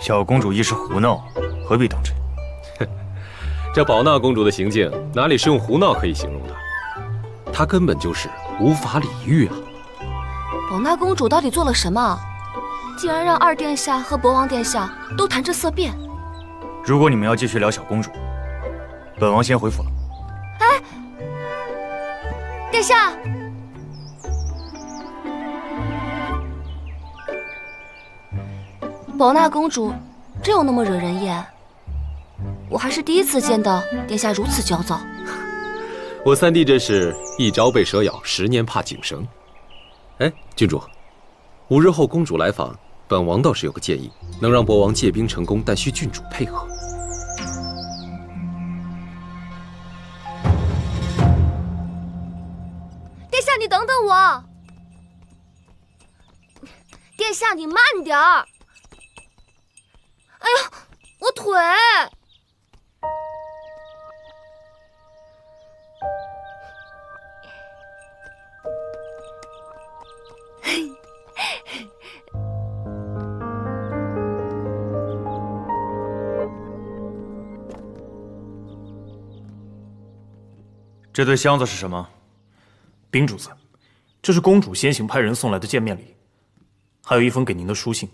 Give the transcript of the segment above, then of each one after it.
小公主一时胡闹，何必当真？这宝娜公主的行径哪里是用胡闹可以形容的？她根本就是无法理喻啊！宝娜公主到底做了什么？竟然让二殿下和博王殿下都谈着色变。如果你们要继续聊小公主，本王先回府了。哎，殿下。 宝娜公主真有那么惹人厌？我还是第一次见到殿下如此焦躁。我三弟这是一朝被蛇咬，10年怕井绳。哎，郡主，5日后公主来访，本王倒是有个建议，能让博王借兵成功，但需郡主配合。殿下，你等等我。殿下，你慢点儿。 哎呀，我腿！这堆箱子是什么？禀主子，这是公主先行派人送来的见面礼，还有一封给您的书信。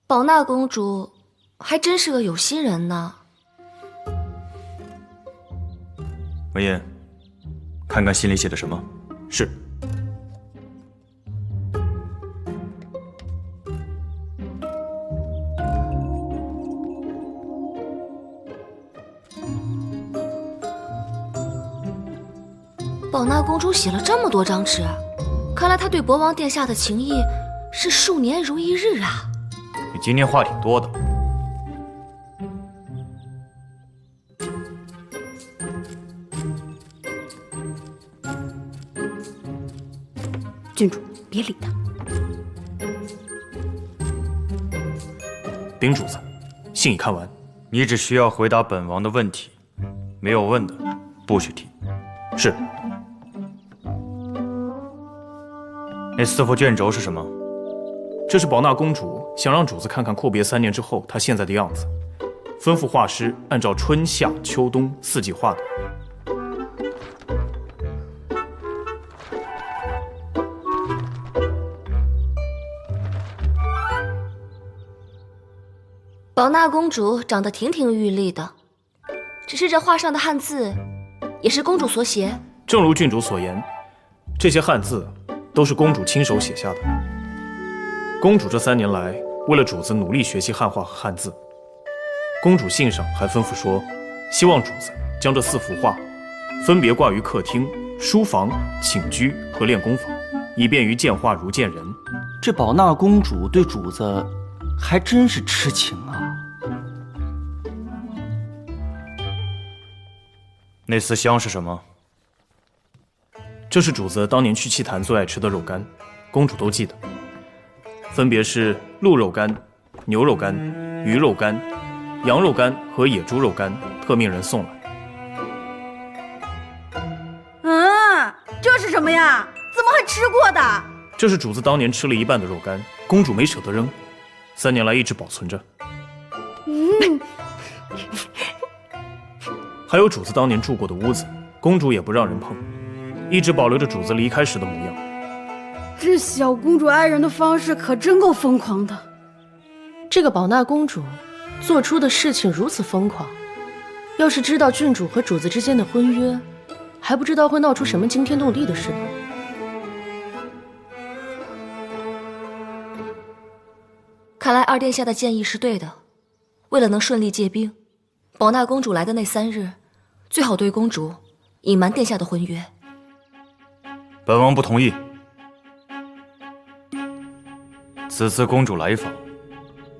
宝娜公主还真是个有心人呢。文言，看看信里写的什么。是。宝娜公主写了这么多张纸，看来她对博王殿下的情谊是数年如一日啊。 你今天话挺多的。郡主，别理他。禀主子，信已看完。你只需要回答本王的问题，没有问的不许提。是。那4幅卷轴是什么？ 这是宝娜公主想让主子看看阔别3年之后她现在的样子，吩咐画师按照春夏秋冬4季画的。宝娜公主长得亭亭玉立的，只是这画上的汉字也是公主所写。正如郡主所言，这些汉字都是公主亲手写下的。 公主这3年来，为了主子努力学习汉画和汉字。公主信上还吩咐说，希望主子将这4幅画分别挂于客厅、书房、寝居和练功房，以便于见画如见人。这宝娜公主对主子还真是痴情啊！那4箱是什么？这是主子当年去碛坛最爱吃的肉干，公主都记得。 分别是鹿肉干、牛肉干、鱼肉干、羊肉干和野猪肉干，特命人送来。这是什么呀？怎么还吃过的？这是主子当年吃了一半的肉干，公主没舍得扔，3年来一直保存着。还有主子当年住过的屋子，公主也不让人碰，一直保留着主子离开时的模样。 这小公主爱人的方式可真够疯狂的。这个宝娜公主做出的事情如此疯狂，要是知道郡主和主子之间的婚约，还不知道会闹出什么惊天动地的事呢。看来二殿下的建议是对的。为了能顺利借兵，宝娜公主来的那3日，最好对公主隐瞒殿下的婚约。本王不同意。 此次公主来访，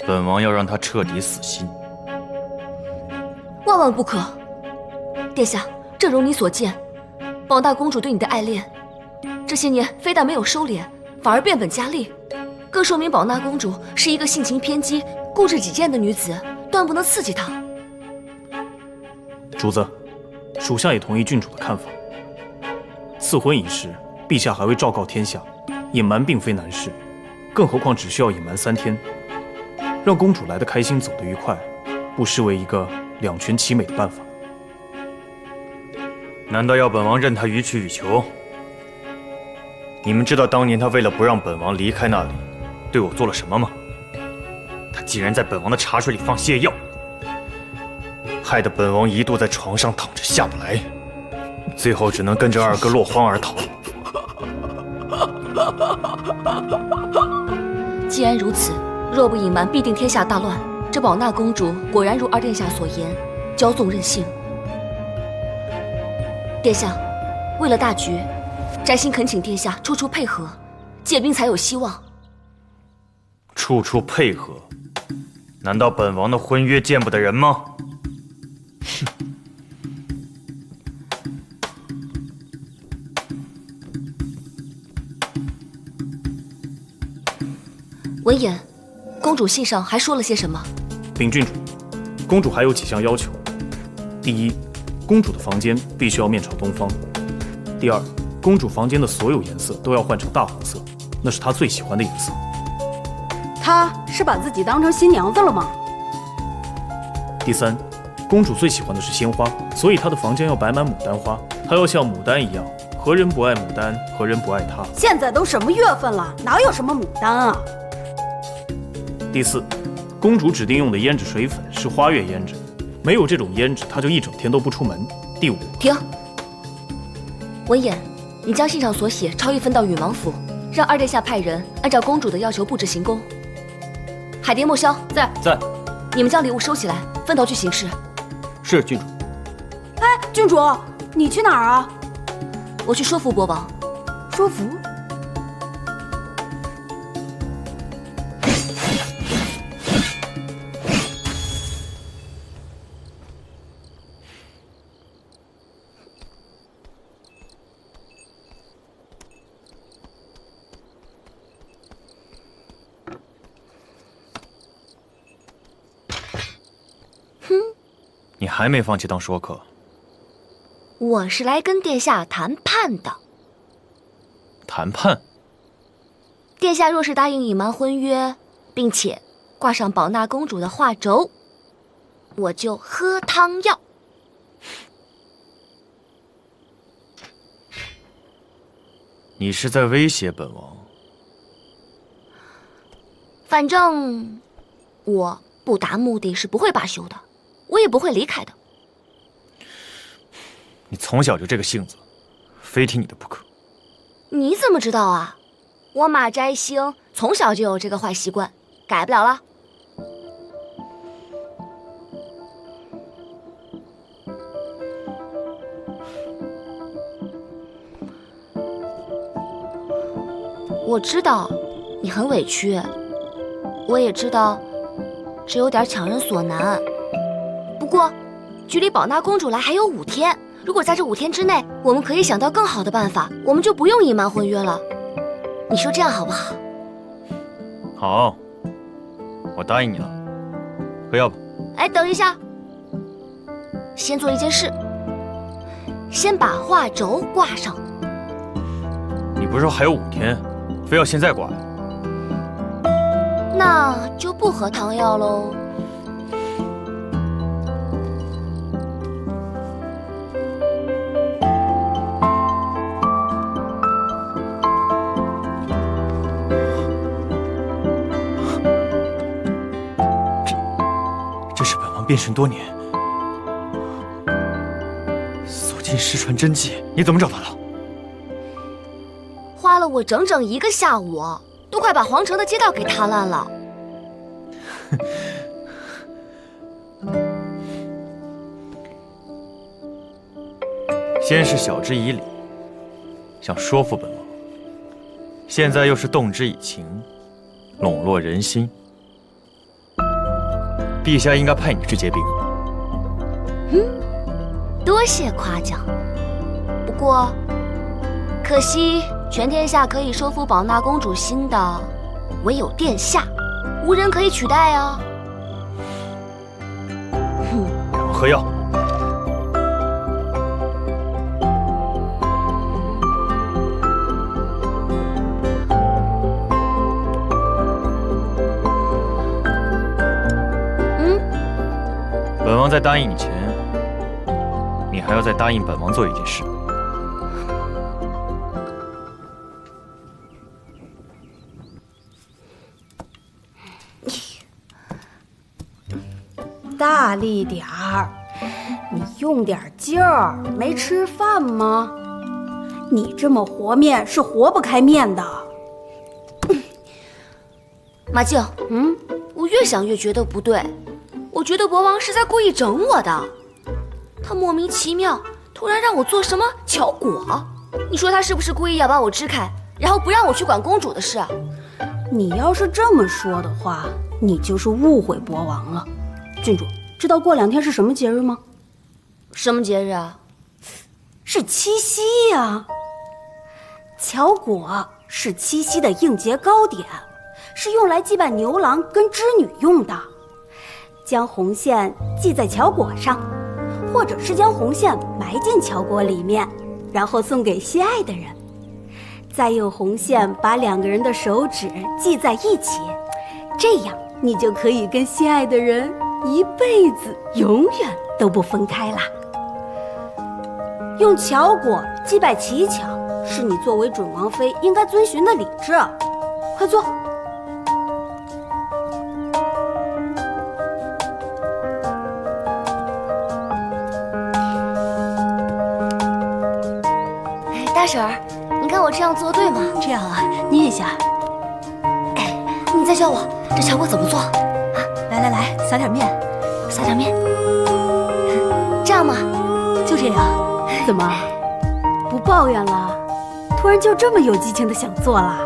本王要让她彻底死心。万万不可！殿下，正如你所见，宝娜公主对你的爱恋，这些年非但没有收敛，反而变本加厉，更说明宝娜公主是一个性情偏激、固执己见的女子，断不能刺激她。主子，属下也同意郡主的看法。赐婚一事，陛下还未昭告天下，隐瞒并非难事。更何况只需要隐瞒3天，让公主来得开心，走得愉快，不失为一个两全其美的办法。难道要本王任他予取予求？你们知道当年他为了不让本王离开那里，对我做了什么吗？他竟然在本王的茶水里放泻药，害得本王一度在床上躺着下不来，最后只能跟着二哥落荒而逃。既然如此，若不隐瞒，必定天下大乱。这宝娜公主果然如二殿下所言，骄纵任性。殿下，为了大局，摘星恳请殿下处处配合，借兵才有希望。处处配合，难道本王的婚约见不得人吗？闻言，公主信上还说了些什么？禀郡主，公主还有几项要求：第一，公主的房间必须要面朝东方；第二，公主房间的所有颜色都要换成大红色，那是她最喜欢的颜色。她是把自己当成新娘子了吗？第三，公主最喜欢的是鲜花，所以她的房间要摆满牡丹花，她要像牡丹一样，何人不爱牡丹，何人不爱她。现在都什么月份了，哪有什么牡丹啊？第四，公主指定用的胭脂水粉是花月胭脂，没有这种胭脂，她就一整天都不出门。第五，停。闻言，你将信上所写抄一份到羽芒府，让二殿下派人按照公主的要求布置行宫。海蝶、莫萧在。你们将礼物收起来，分头去行事。是郡主。哎，郡主，你去哪儿啊？我去说服国王。说服？你还没放弃当说客？我是来跟殿下谈判的。谈判？殿下若是答应隐瞒婚约，并且挂上宝娜公主的画轴，我就喝汤药。你是在威胁本王？反正我不达目的是不会罢休的。我也不会离开的。你从小就这个性子，非听你的不可。你怎么知道啊？我马摘星从小就有这个坏习惯，改不了了。我知道你很委屈，我也知道这有点强人所难。不过，距离宝娜公主来还有5天，如果在这5天之内，我们可以想到更好的办法，我们就不用隐瞒婚约了。你说这样好不好？好，我答应你了。喝药吧。哎，等一下，先做一件事，先把画轴挂上。你不是说还有5天，非要现在挂呀？那就不喝汤药喽。遍寻多年，所见失传真迹，你怎么找到的？花了我整整1个下午，都快把皇城的街道给踏烂了。先是晓之以理，想说服本王，现在又是动之以情，笼络人心。陛下应该派你去结兵。多谢夸奖。不过，可惜全天下可以收服宝娜公主心的，唯有殿下，无人可以取代啊。让我喝药。王在答应你前，你还要再答应本王做一件事。大力点儿，你用点劲儿。没吃饭吗？你这么和面是和不开面的。马静，我越想越觉得不对，我觉得博王是在故意整我的。他莫名其妙突然让我做什么巧果，你说他是不是故意要把我支开，然后不让我去管公主的事？你要是这么说的话，你就是误会博王了。郡主，知道过2天是什么节日吗？什么节日啊？是七夕呀。巧果是七夕的应节糕点，是用来祭拜牛郎跟织女用的。将红线系在巧果上，或者是将红线埋进巧果里面，然后送给心爱的人，再用红线把2个人的手指系在一起，这样你就可以跟心爱的人一辈子永远都不分开啦。用巧果祭拜乞巧，是你作为准王妃应该遵循的礼制。快坐。大婶儿，你看我这样做对吗？这样啊，捏一下。你再教我这巧果怎么做啊？来，撒点面，撒点面，这样吗？就这样。怎么，不抱怨了？突然就这么有激情的想做了？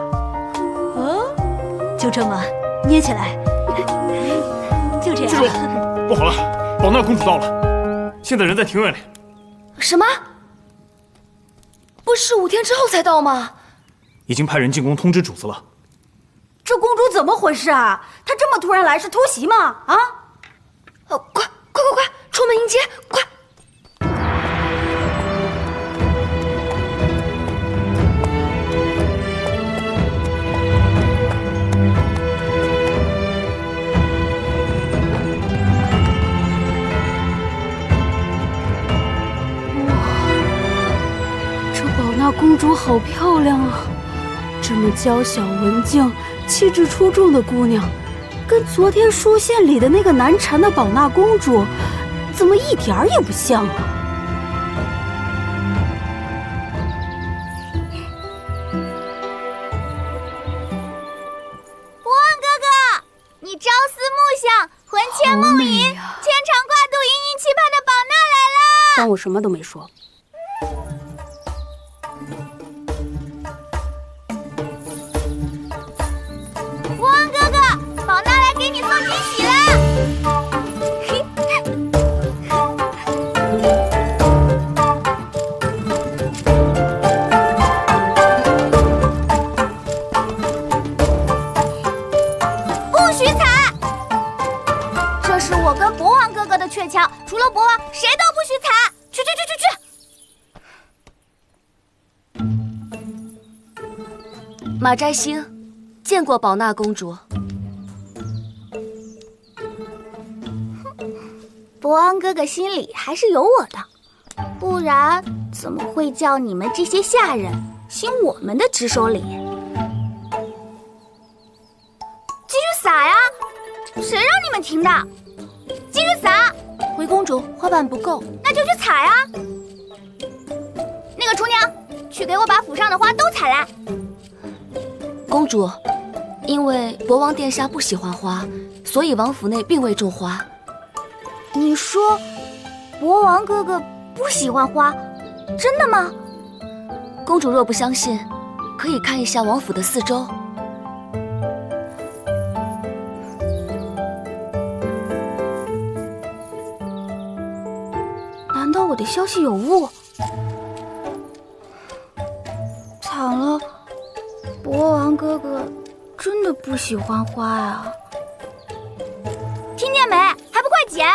就这么捏起来，就这样。不好了，宝娜公主到了，现在人在庭院里。什么？不是5天之后才到吗？已经派人进宫通知主子了。这公主怎么回事啊？她这么突然来是突袭吗？啊！快，出门迎接，快！那公主好漂亮啊！这么娇小文静、气质出众的姑娘，跟昨天书信里的那个难缠的宝娜公主，怎么一点儿也不像啊？博王哥哥，你朝思暮想、魂牵梦萦、牵肠挂肚、殷殷期盼的宝娜来了！当我什么都没说。鹊桥，除了国王，谁都不许踩！去！马摘星见过宝娜公主。博王哥哥心里还是有我的，不然怎么会叫你们这些下人行我们的值守礼？继续撒呀！谁让你们停的？继续撒！回公主，花瓣不够，那就去采啊！那个厨娘，去给我把府上的花都采来。公主，因为博王殿下不喜欢花，所以王府内并未种花。你说，博王哥哥不喜欢花，真的吗？公主若不相信，可以看一下王府的四周。难道我的消息有误？惨了，博王哥哥真的不喜欢花呀！听见没？还不快捡！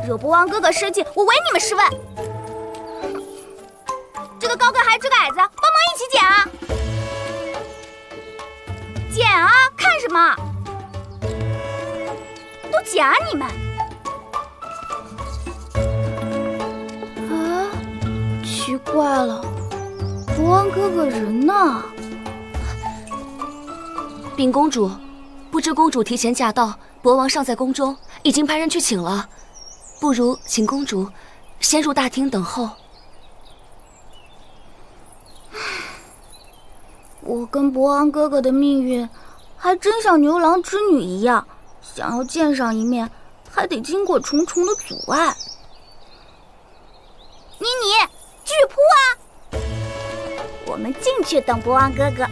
惹博王哥哥生气，我唯你们是问。这个高个孩，这个矮子，帮忙一起捡啊！捡啊！看什么？都捡啊你们！怪了，博王哥哥人呢？禀公主，不知公主提前驾到，博王尚在宫中，已经派人去请了。不如请公主先入大厅等候。我跟博王哥哥的命运，还真像牛郎织女一样，想要见上一面，还得经过重重的阻碍。妮妮，继续扑啊！我们进去等博王哥哥。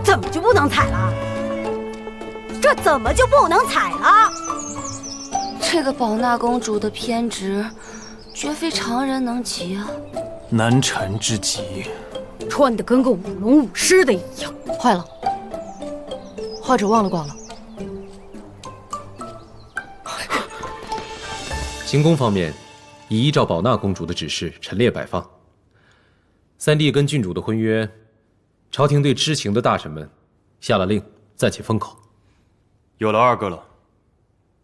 怎么就不能踩了？这怎么就不能踩了？这个宝娜公主的偏执，绝非常人能及啊！难缠之极，穿得跟个舞龙舞狮的一样。坏了，画者忘了挂了。行宫方面，已依照宝娜公主的指示陈列摆放。三弟跟郡主的婚约，朝廷对知情的大臣们下了令，暂且封口。有了二哥了，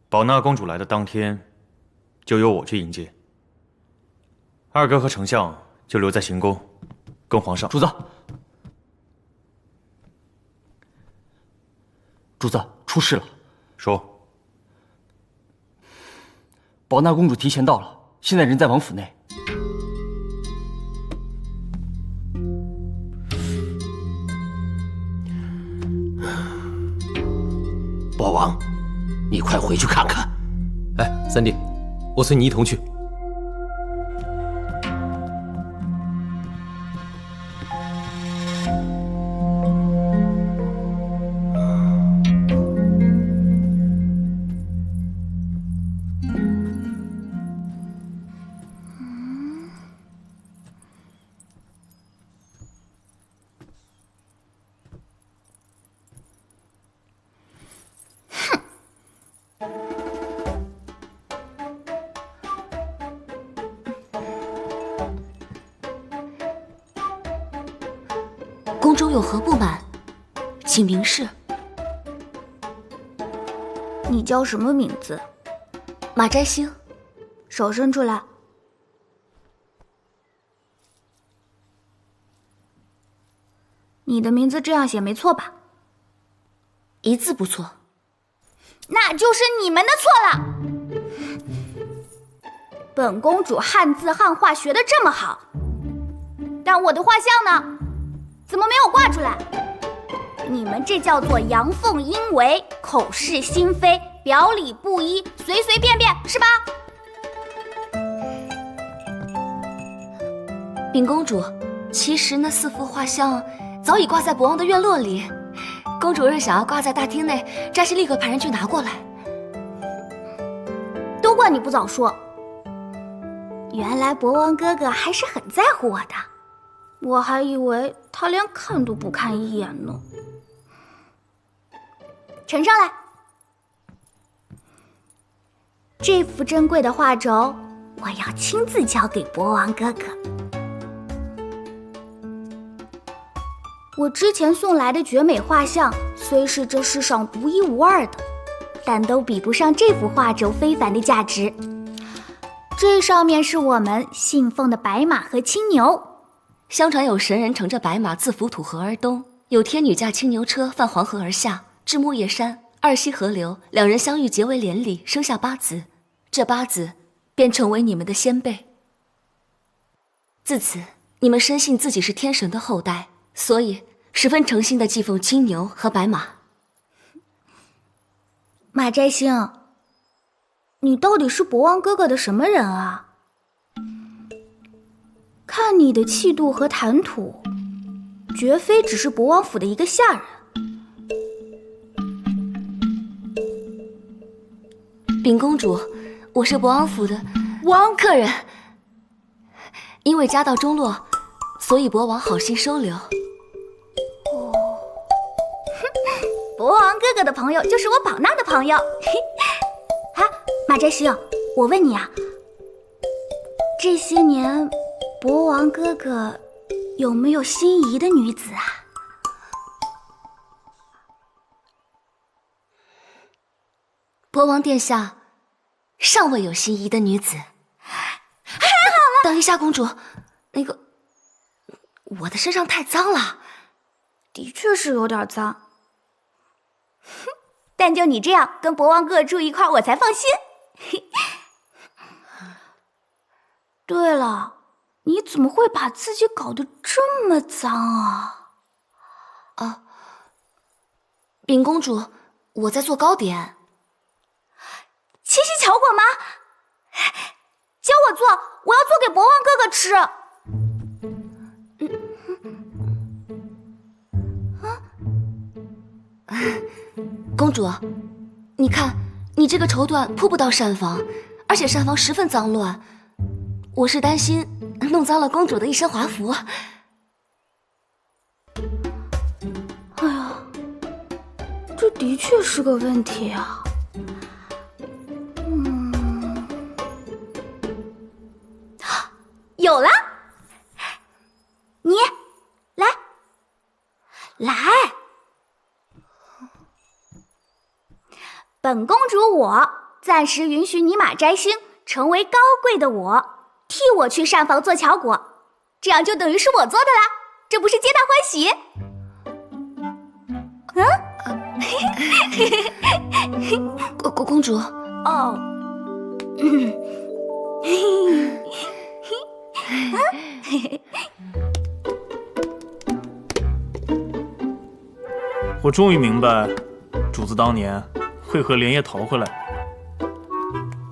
宝娜公主来的当天，就由我去迎接。二哥和丞相就留在行宫，跟皇上。主子，主子，出事了！说。宝娜公主提前到了，现在人在王府内。博王，你快回去看看。哎，三弟，我随你一同去。宫中有何不满，请明示。你叫什么名字？马摘星。手伸出来。你的名字这样写没错吧？一字不错。那就是你们的错了。本公主汉字汉画学得这么好，但我的画像呢？怎么没有挂出来？你们这叫做阳奉阴违，口是心非，表里不一，随随便便，是吧？禀公主，其实那4幅画像早已挂在博王的院落里。公主若想要挂在大厅内，摘星立刻派人去拿过来。都怪你不早说。原来博王哥哥还是很在乎我的，我还以为他连看都不看一眼呢。呈上来。这幅珍贵的画轴，我要亲自交给博王哥哥。我之前送来的绝美画像，虽是这世上独一无二的，但都比不上这幅画轴非凡的价值。这上面是我们信奉的白马和青牛。相传有神人乘着白马自浮土河而东，有天女驾青牛车泛黄河而下，至木叶山，二溪河流，两人相遇结为连理，生下8子，这8子便成为你们的先辈。自此，你们深信自己是天神的后代，所以十分诚心地祭奉青牛和白马。马摘星，你到底是博王哥哥的什么人啊？看你的气度和谈吐，绝非只是博王府的一个下人。禀公主，我是博王府的客人，因为家道中落，所以博王好心收留。博王哥哥的朋友就是我宝娜的朋友。啊，马摘星，我问你啊，这些年博王哥哥有没有心仪的女子啊？博王殿下，尚未有心仪的女子。等一下，公主，那个，我的身上太脏了。的确是有点脏。哼，但就你这样跟博王哥哥住一块，我才放心。对了，你怎么会把自己搞得这么脏啊？啊，禀公主，我在做糕点。七夕巧果吗？教我做，我要做给博王哥哥吃。公主，你看，你这个绸缎铺不到膳房，而且膳房十分脏乱，我是担心弄脏了公主的一身华服。哎呀，这的确是个问题啊。有了，你来，来。本公主我暂时允许你马摘星成为高贵的我，替我去膳房做巧果，这样就等于是我做的啦，这不是皆大欢喜？公主，哦，我终于明白，主子当年为何连夜逃回来。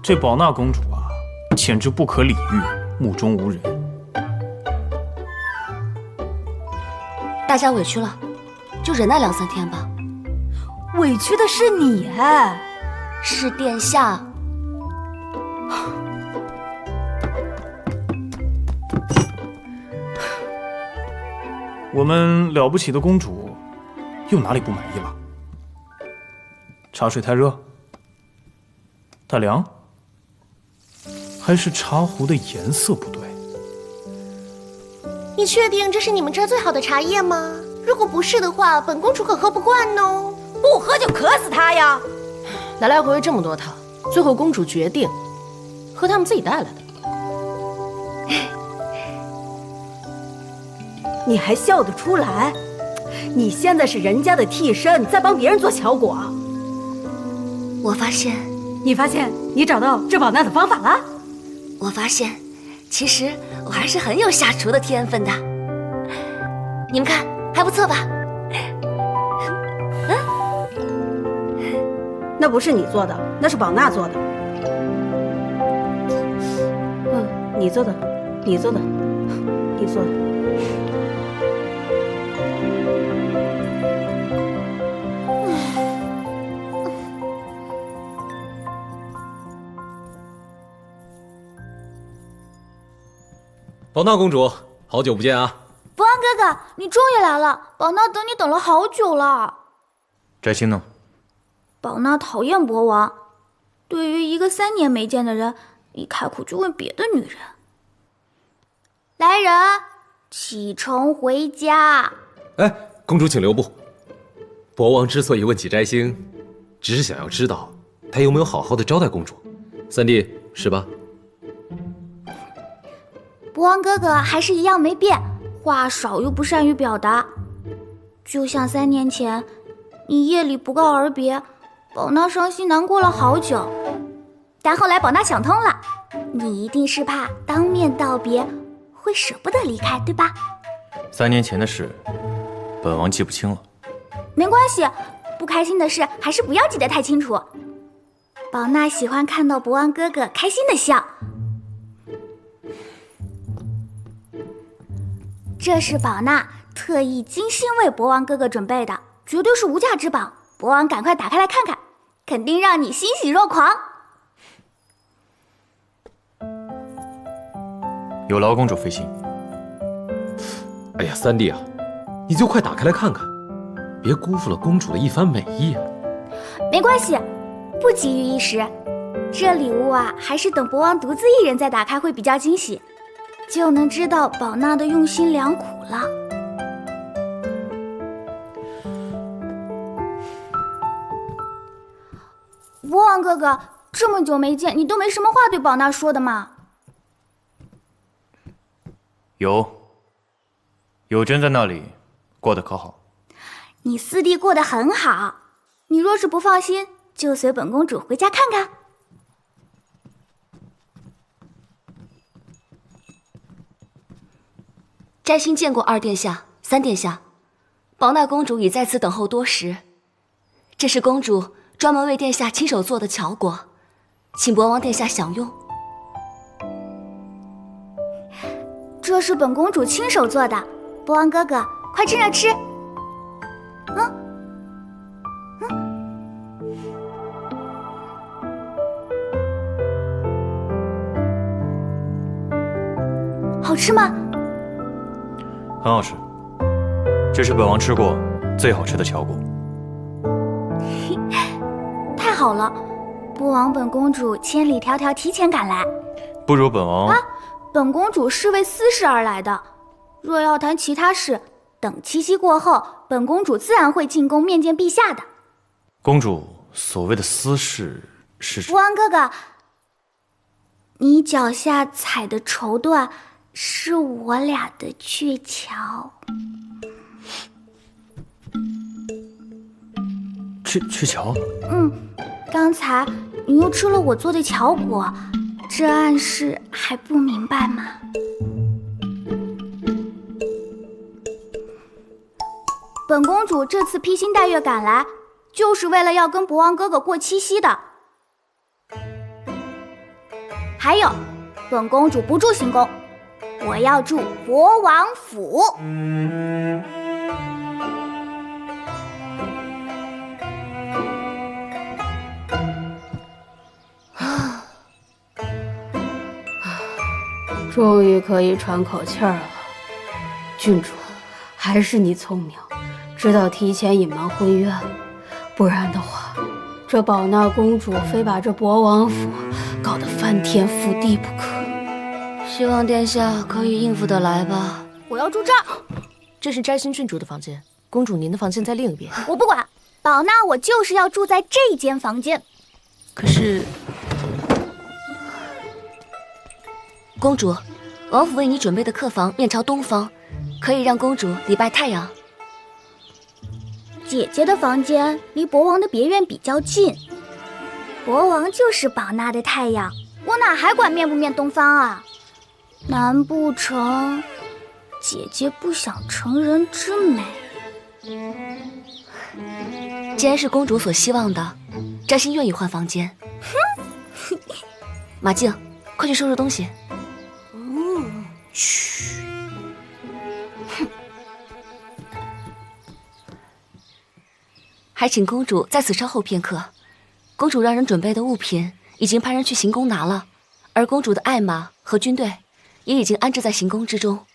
这宝娜公主啊，简直不可理喻，目中无人。大家委屈了，就忍耐2、3天吧。委屈的是你哎，是殿下。我们了不起的公主又哪里不满意了？茶水太热、太凉，还是茶壶的颜色不对？你确定这是你们这儿最好的茶叶吗？如果不是的话，本公主可喝不惯哦。不喝就渴死他呀！来来回回这么多趟，最后公主决定喝他们自己带来的。你还笑得出来？你现在是人家的替身，在帮别人做巧果。我发现，你发现你找到治宝娜的方法了？我发现，其实我还是很有下厨的天分的。你们看，还不错吧？那不是你做的，那是宝娜做的。你做的，你做的，你做的。宝娜公主，好久不见啊！博王哥哥，你终于来了，宝娜等你等了好久了。摘星呢？宝娜讨厌博王，对于一个3年没见的人，一开口就问别的女人。来人，启程回家。哎，公主请留步。博王之所以问起摘星，只是想要知道他有没有好好的招待公主。三弟是吧？博王哥哥还是一样没变，话少又不善于表达。就像3年前，你夜里不告而别，宝娜伤心难过了好久。但后来宝娜想通了，你一定是怕当面道别，会舍不得离开，对吧？3年前的事，本王记不清了。没关系，不开心的事还是不要记得太清楚。宝娜喜欢看到博王哥哥开心的笑。这是宝娜特意精心为博王哥哥准备的，绝对是无价之宝。博王赶快打开来看看，肯定让你欣喜若狂。有劳公主费心。哎呀，三弟啊，你就快打开来看看，别辜负了公主的一番美意啊！没关系，不急于一时。这礼物啊，还是等博王独自一人再打开会比较惊喜，就能知道宝娜的用心良苦了。博王哥哥哥，这么久没见，你都没什么话对宝娜说的吗？有娟在那里，过得可好？你四弟过得很好，你若是不放心，就随本公主回家看看。摘星见过二殿下、三殿下，宝娜公主已在此等候多时。这是公主专门为殿下亲手做的巧果，请博王殿下享用。这是本公主亲手做的，博王哥哥，快趁热吃。好吃吗？很好吃，这是本王吃过最好吃的巧果。太好了，博王本公主千里迢迢提前赶来。不如本王本公主是为私事而来的，若要谈其他事，等七夕过后，本公主自然会进宫面见陛下的。公主所谓的私事是指？博王哥哥，你脚下踩的绸缎是我俩的鹊桥。鹊桥？刚才你又吃了我做的巧果，这暗示还不明白吗？本公主这次披星戴月赶来，就是为了要跟博王哥哥过七夕的。还有，本公主不住行宫，我要住博王府。终于可以喘口气儿了。郡主，还是你聪明，知道提前隐瞒婚约，不然的话，这宝娜公主非把这博王府搞得翻天覆地不可。希望殿下可以应付得来吧。我要住这儿。这是摘星郡主的房间，公主您的房间在另一边。我不管，宝娜我就是要住在这间房间。可是，公主，王府为你准备的客房面朝东方，可以让公主礼拜太阳。姐姐的房间离博王的别院比较近，博王就是宝娜的太阳，我哪还管面不面东方啊？难不成姐姐不想成人之美？既然是公主所希望的，摘星愿意换房间。哼，马静，快去收拾东西。嘘。还请公主在此稍后片刻。公主让人准备的物品已经派人去行宫拿了，而公主的爱马和军队也已经安置在行宫之中。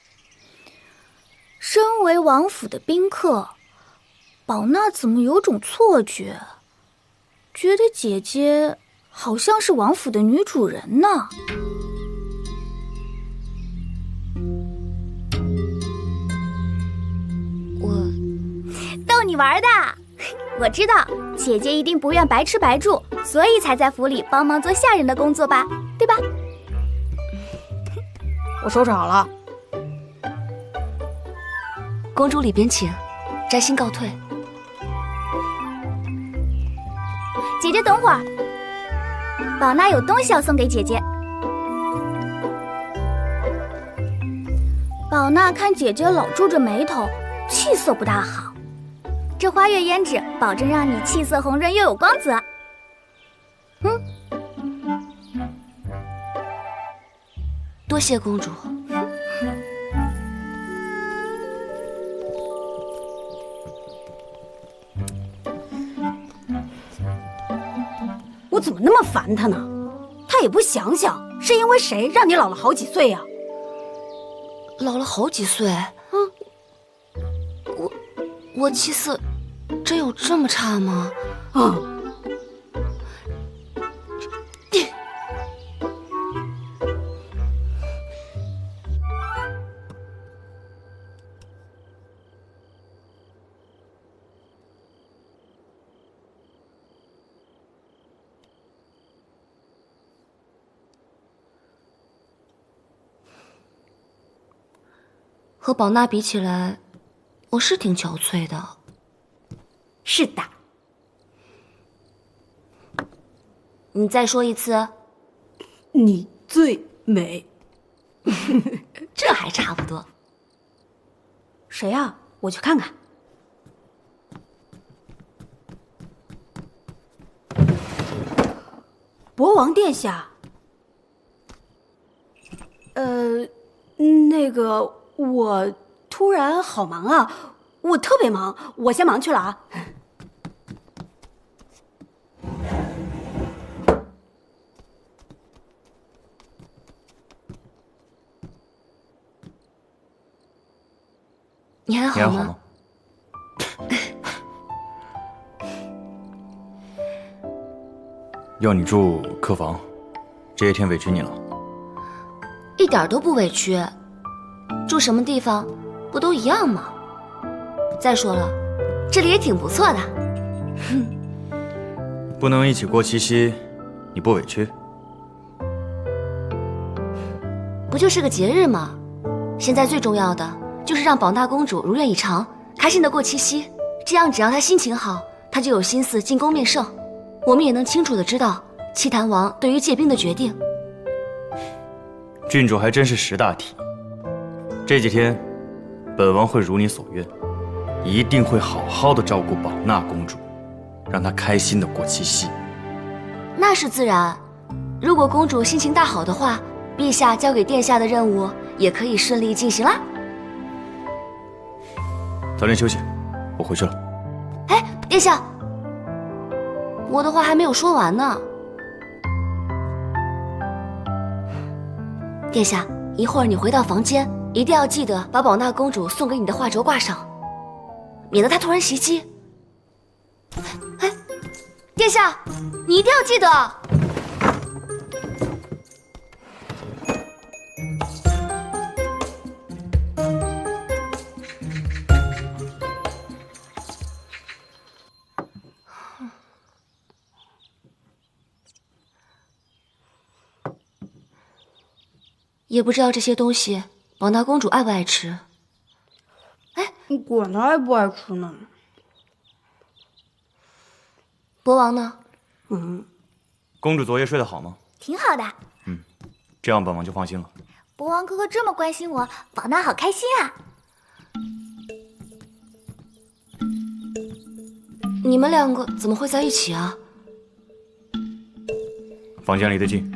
身为王府的宾客，宝娜怎么有种错觉，觉得姐姐好像是王府的女主人呢？逗你玩的。我知道姐姐一定不愿白吃白住，所以才在府里帮忙做下人的工作吧，对吧？我收拾好了。公主里边请，摘星告退。姐姐等会儿，宝娜有东西要送给姐姐。宝娜看姐姐老皱着眉头，气色不大好。这花月胭脂保证让你气色红润又有光泽。多谢公主。我怎么那么烦他呢？他也不想想，是因为谁让你老了好几岁呀？老了好几岁？我气色真有这么差吗？和宝娜比起来，我是挺憔悴的。是的。你再说一次。你最美。这还差不多。谁呀？我去看看。博王殿下。那个，我突然好忙啊，我特别忙，我先忙去了啊。你还好吗？要你住客房，这些天委屈你了。一点都不委屈，住什么地方不都一样吗？再说了，这里也挺不错的。不能一起过七夕，你不委屈？不就是个节日吗？现在最重要的就是让宝娜公主如愿以偿，开心的过七夕。这样只要她心情好，她就有心思进宫面圣。我们也能清楚的知道七坛王对于借兵的决定。郡主还真是识大体。这几天，本王会如你所愿，一定会好好的照顾宝娜公主，让她开心的过七夕。那是自然。如果公主心情大好的话，陛下交给殿下的任务也可以顺利进行啦。早点休息，我回去了。哎，殿下，我的话还没有说完呢。殿下，一会儿你回到房间，一定要记得把宝娜公主送给你的画轴挂上，免得她突然袭击。哎，殿下，你一定要记得。也不知道这些东西宝娜公主爱不爱吃。哎，管她爱不爱吃呢？博王呢？公主昨夜睡得好吗？挺好的。这样本王就放心了。博王哥哥这么关心我，宝娜好开心啊！你们两个怎么会在一起啊？房间离得近。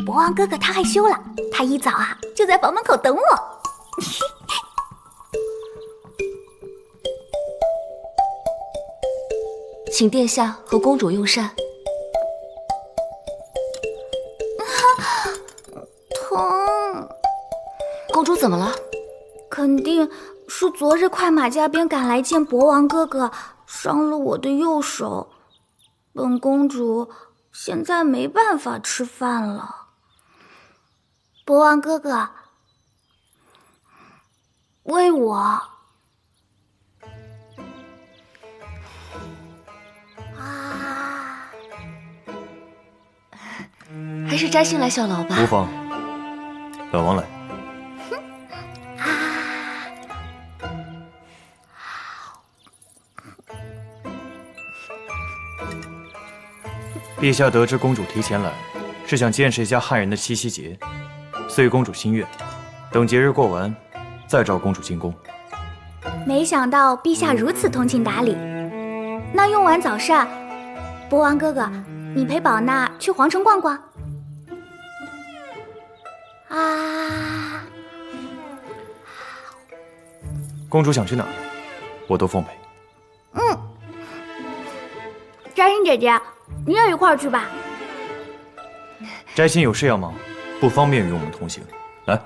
博王哥哥他害羞了，他一早啊就在房门口等我。请殿下和公主用膳。疼！公主怎么了？肯定是昨日快马加鞭赶来见博王哥哥，伤了我的右手。本公主现在没办法吃饭了。博王哥哥，喂我。啊！还是摘星来效劳吧。无妨，本王来。陛下得知公主提前来，是想见识一下汉人的七夕节，遂公主心悦。等节日过完，再召公主进宫。没想到陛下如此通情达理。那用完早膳，博王哥哥，你陪宝娜去皇城逛逛。啊！公主想去哪儿，我都奉陪。摘星姐姐，你也一块儿去吧。摘星有事要忙，不方便与我们同行。来。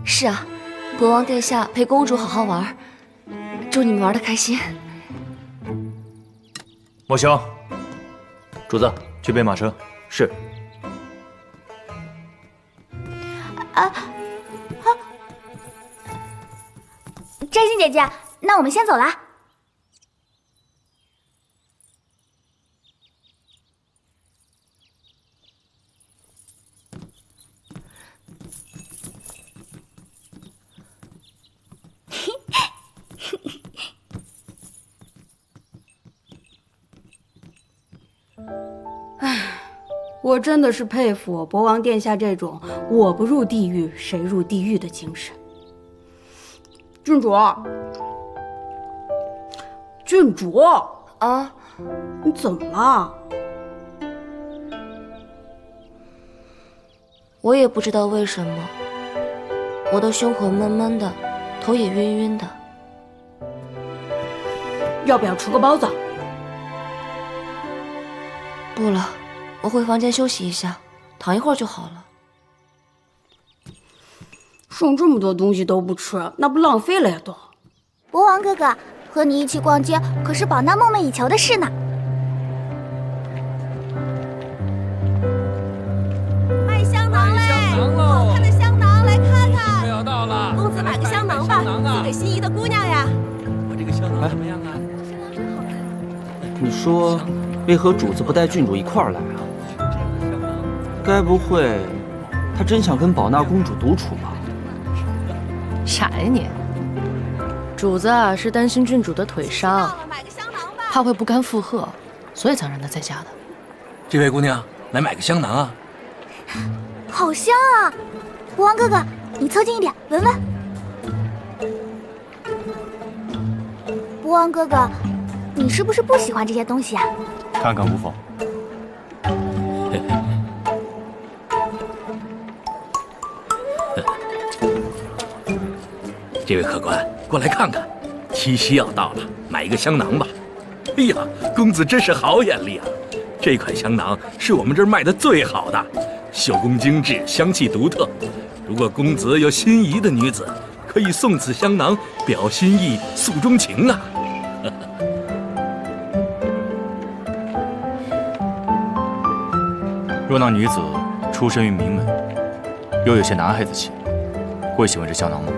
是啊，国王殿下陪公主好好玩，祝你们玩得开心。莫萧，主子，去备马车。是。摘星姐姐，那我们先走啦。我真的是佩服博王殿下这种“我不入地狱，谁入地狱”的精神。郡主，郡主啊，你怎么了？我也不知道为什么，我的胸口闷闷的，头也晕晕的。要不要吃个包子？不了，我回房间休息一下，躺一会儿就好了。剩这么多东西都不吃，那不浪费了呀都。博王哥哥，和你一起逛街可是宝娜梦寐以求的事呢。卖香囊嘞！好看的香囊，来看看。快要到了，公子买个香囊吧，送给心仪的姑娘呀。我这个香囊怎么样啊？你说，为何主子不带郡主一块儿来啊？该不会他真想跟宝娜公主独处吧？傻呀你！主子啊是担心郡主的腿伤，怕会不堪负荷，所以才让她在家的。这位姑娘来买个香囊啊！好香啊！博王哥哥，你凑近一点闻闻。博王哥哥，你是不是不喜欢这些东西啊？看看无妨。这位客官，过来看看，七夕要到了，买一个香囊吧。哎呀，公子真是好眼力啊！这款香囊是我们这儿卖的最好的，绣工精致，香气独特。如果公子有心仪的女子，可以送此香囊，表心意，诉衷情啊！若那女子出身于名门，又有些男孩子气，会喜欢这香囊吗？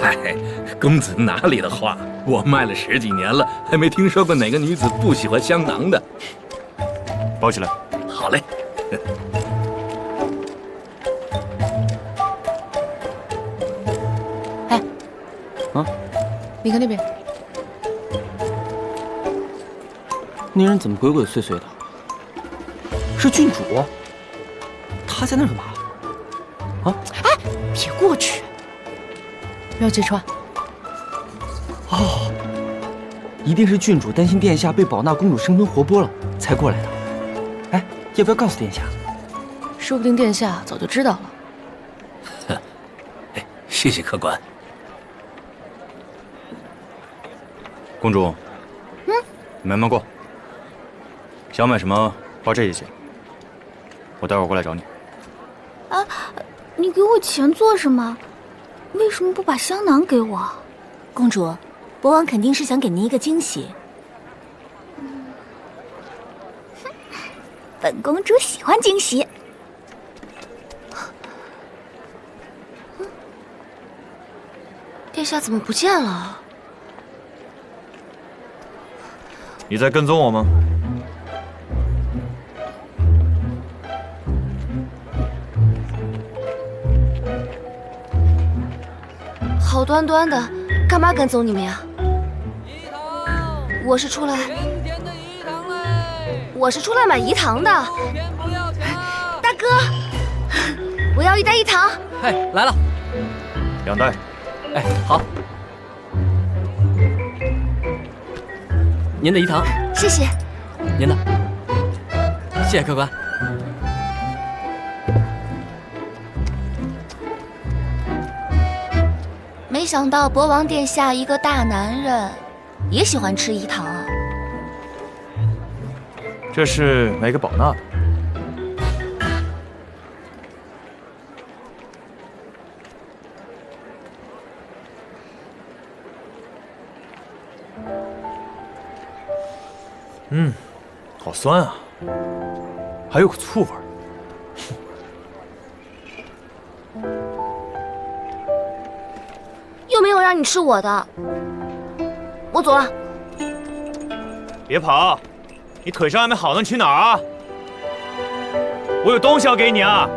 嗨，公子哪里的话，我卖了10几年了，还没听说过哪个女子不喜欢香囊的。包起来。好嘞。哎，啊，你看那边，那人怎么鬼鬼祟祟的？是郡主？她在那儿干嘛？啊！哎，别过去，不要揭穿。哦，一定是郡主担心殿下被宝娜公主生吞活剥了，才过来的。哎，要不要告诉殿下？说不定殿下早就知道了。哼，哎，谢谢客官。公主，你慢慢逛，想买什么花这些钱，我待会儿过来找你。啊，你给我钱做什么？为什么不把香囊给我？公主，博王肯定是想给您一个惊喜。本公主喜欢惊喜。殿下怎么不见了？你在跟踪我吗？好端端的，干嘛跟踪你们呀？我是出来买饴糖的。大哥，我要1袋饴糖。哎，来了，2袋。哎，好。您的饴糖，谢谢。您的，谢谢客官。没想到博王殿下一个大男人，也喜欢吃饴糖啊。这是买给宝娜的。好酸啊，还有股醋味儿。又没有让你吃我的，我走了。别跑，你腿上还没好呢，你去哪儿啊？我有东西要给你啊！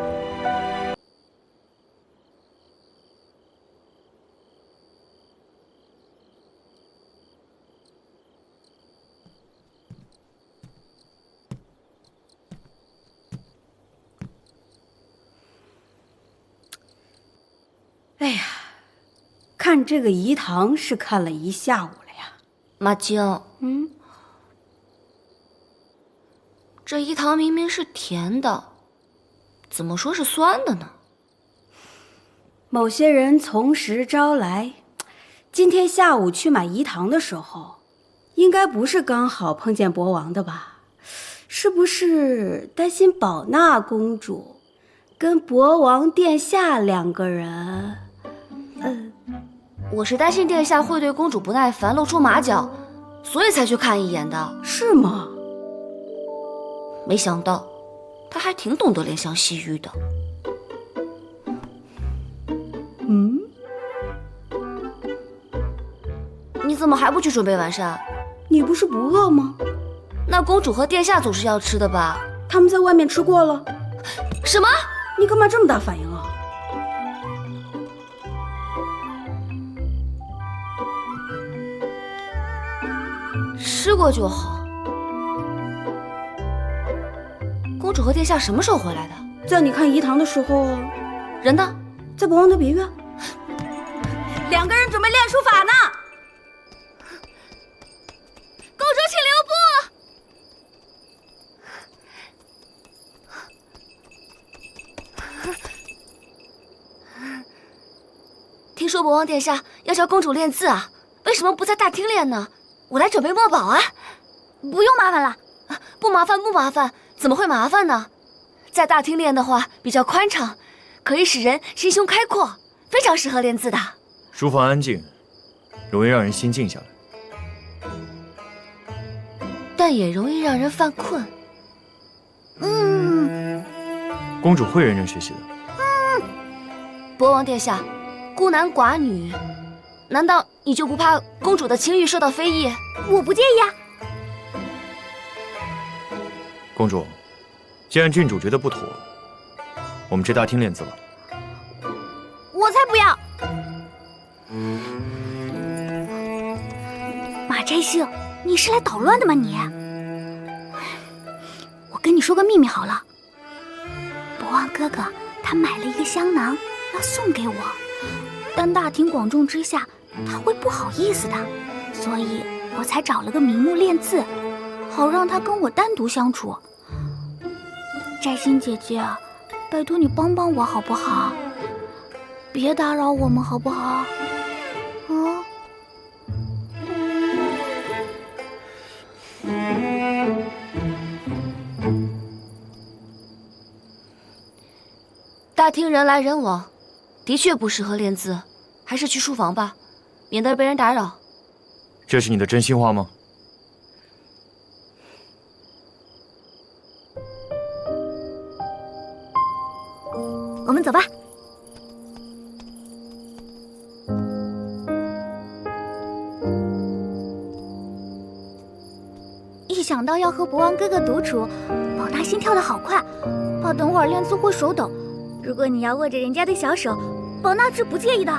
看这个饴糖是看了一下午了呀。马晶，这饴糖明明是甜的，怎么说是酸的呢？某些人从实招来，今天下午去买饴糖的时候，应该不是刚好碰见博王的吧？是不是担心宝娜公主跟博王殿下两个人？我是担心殿下会对公主不耐烦，露出马脚，所以才去看一眼的。是吗？没想到他还挺懂得怜香惜玉的。你怎么还不去准备晚膳？你不是不饿吗？那公主和殿下总是要吃的吧？他们在外面吃过了。什么？你干嘛这么大反应啊？吃过就好。公主和殿下什么时候回来的？在你看饴糖的时候。人呢？在博王的别院。两个人准备练书法呢。公主请留步。听说博王殿下要教公主练字啊，为什么不在大厅练呢？我来准备墨宝啊。不用麻烦了。不麻烦不麻烦，怎么会麻烦呢？在大厅练的话比较宽敞，可以使人心胸开阔，非常适合练字的。书房安静，容易让人心静下来，但也容易让人犯困。公主会认真学习的。博王殿下，孤男寡女，难道你就不怕公主的情欲受到非议？我不介意啊。公主，既然郡主觉得不妥，我们去大厅练字吧。我才不要！马摘星，你是来捣乱的吗你？我跟你说个秘密好了，博王哥哥他买了一个香囊要送给我，但大庭广众之下他会不好意思的，所以我才找了个名目练字，好让他跟我单独相处。摘星姐姐，拜托你帮帮我好不好？别打扰我们好不好？啊！大厅人来人往，的确不适合练字，还是去书房吧，免得被人打扰。这是你的真心话吗？我们走吧。一想到要和博王哥哥独处，宝娜心跳得好快，怕等会儿练字会手抖。如果你要握着人家的小手，宝娜是不介意的。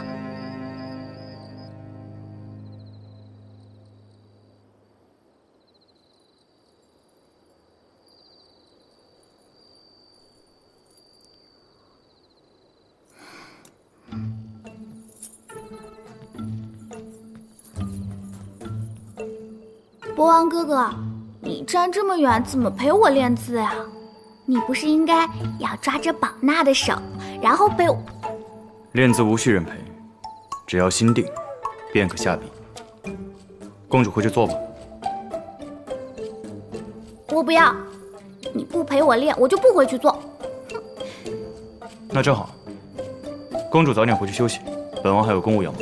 博王哥哥，你站这么远，怎么陪我练字呀？你不是应该要抓着宝娜的手，然后陪我？练字无需人陪，只要心定，便可下笔。公主回去坐吧。我不要，你不陪我练，我就不回去做。那正好，公主早点回去休息，本王还有公务要忙。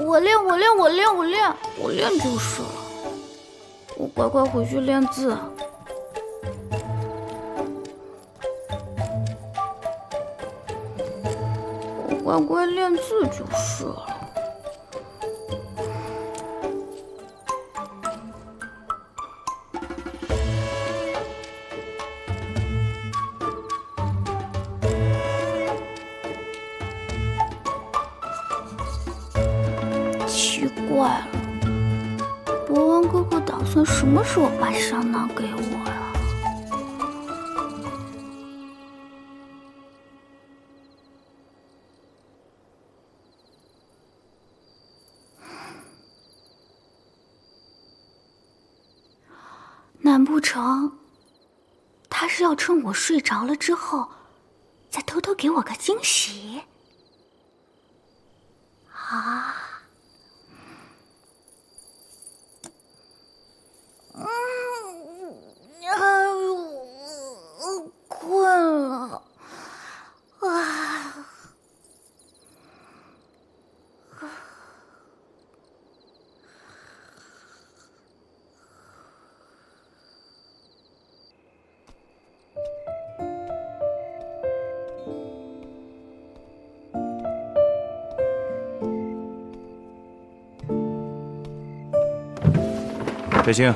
我练就是了。我乖乖回去练字。我乖乖练字就是了。奇怪了，博王哥哥打算什么时候把香囊给我呀？成，他是要趁我睡着了之后，再偷偷给我个惊喜？啊？困了啊！北星，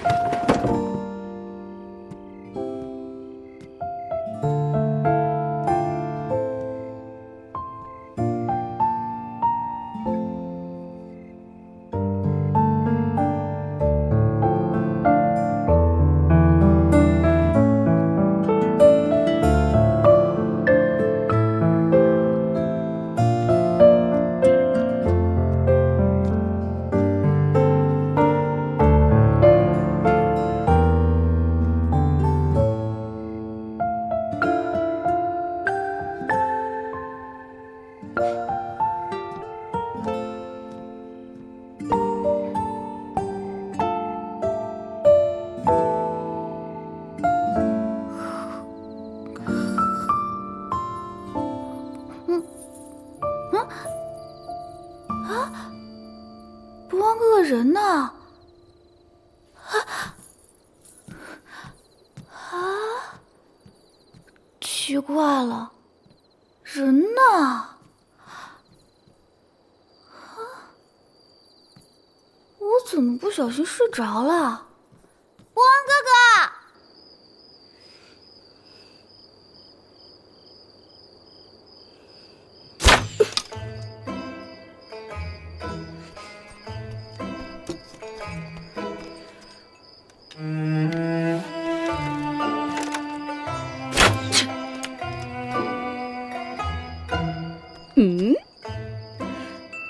博王哥哥人呢？奇怪了，人呢？我怎么不小心睡着了？博王哥哥，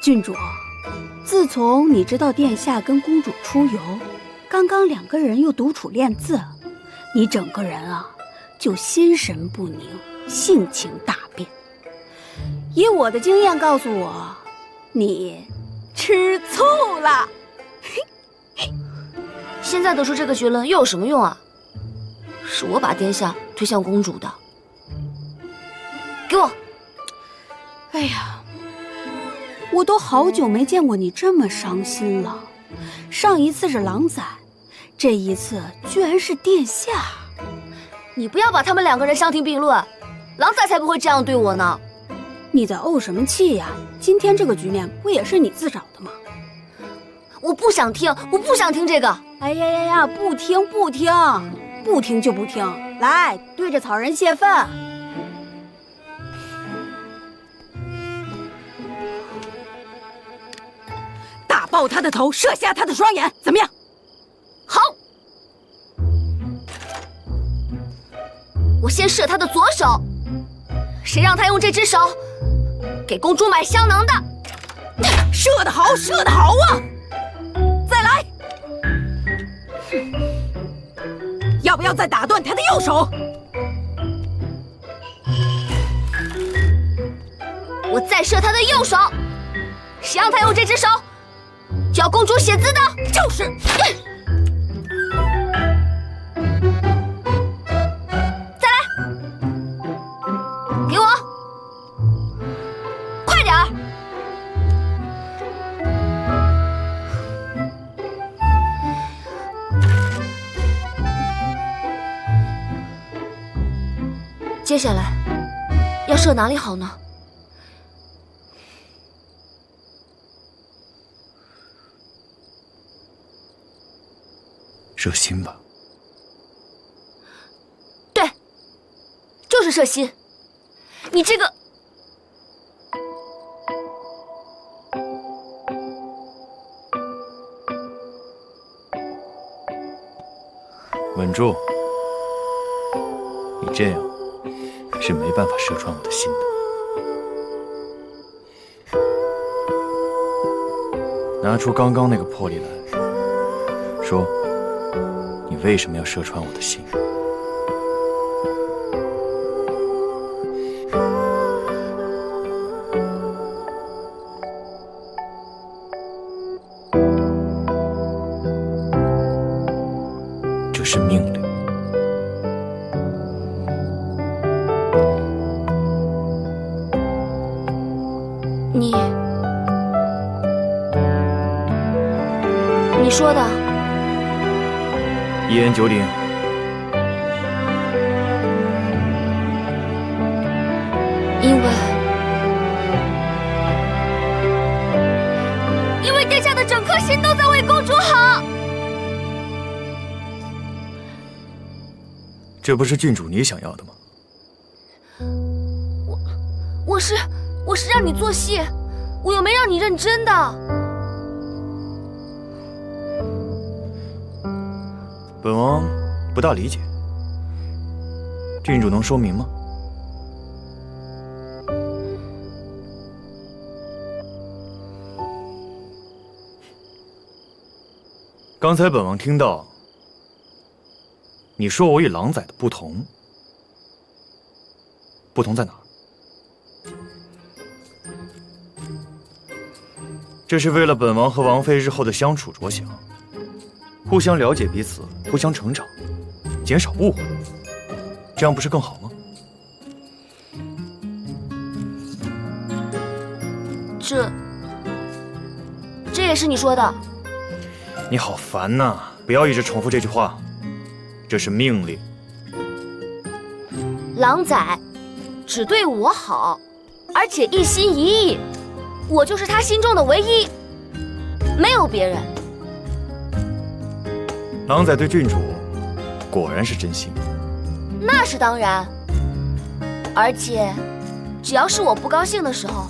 郡主，自从你知道殿下跟公主出游，刚刚两个人又独处练字，你整个人啊就心神不宁，性情大变。以我的经验告诉我，你吃醋了。现在得出这个结论又有什么用啊？是我把殿下推向公主的。给我！哎呀，我都好久没见过你这么伤心了。上一次是狼崽，这一次居然是殿下。你不要把他们两个人相提并论，狼崽才不会这样对我呢。你在怄什么气呀？今天这个局面不也是你自找的吗？我不想听，我不想听这个。哎呀呀呀！不听不听，不听就不听。来，对着草人泄愤。打爆他的头，射瞎他的双眼，怎么样？好。我先射他的左手，谁让他用这只手给公主买香囊的？射得好，射得好啊！再来。要不要再打断他的右手？我再射他的右手，谁让他用这只手教公主写字的？就是。再来，给我，快点儿！接下来要射哪里好呢？射心吧。对，就是射心。你这个……稳住！你这样是没办法射穿我的心的。拿出刚刚那个魄力来，说，你为什么要射穿我的心？这是命令。你说的，一言九鼎。因为殿下的整颗心都在为公主好。这不是郡主你想要的吗？我是让你做戏，我又没让你认真的。本王不大理解，郡主能说明吗？刚才本王听到你说我与狼崽的不同，不同在哪儿？这是为了本王和王妃日后的相处着想，互相了解彼此，互相成长，减少误会，这样不是更好吗？这也是你说的？你好烦呐！不要一直重复这句话，这是命令。狼崽只对我好，而且一心一意，我就是他心中的唯一，没有别人。狼崽对郡主果然是真心。那是当然，而且只要是我不高兴的时候，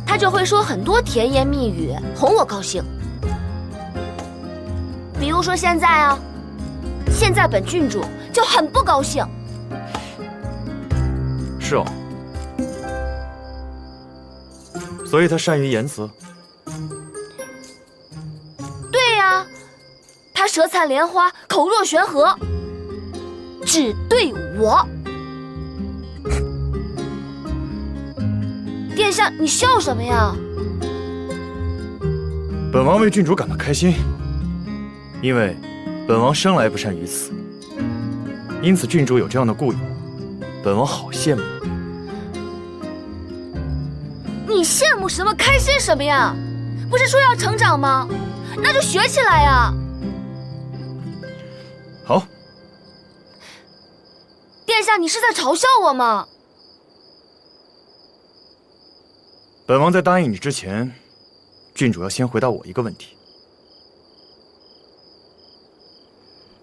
他就会说很多甜言蜜语哄我高兴。比如说现在啊，现在本郡主就很不高兴。是哦，所以他善于言辞。对呀，他舌灿莲花，口若悬河，只对我。殿下，你笑什么呀？本王为郡主感到开心，因为本王生来不善于此，因此郡主有这样的故友，本王好羡慕。你羡慕什么？开心什么呀？不是说要成长吗？那就学起来呀！好。殿下，你是在嘲笑我吗？本王在答应你之前，郡主要先回答我一个问题：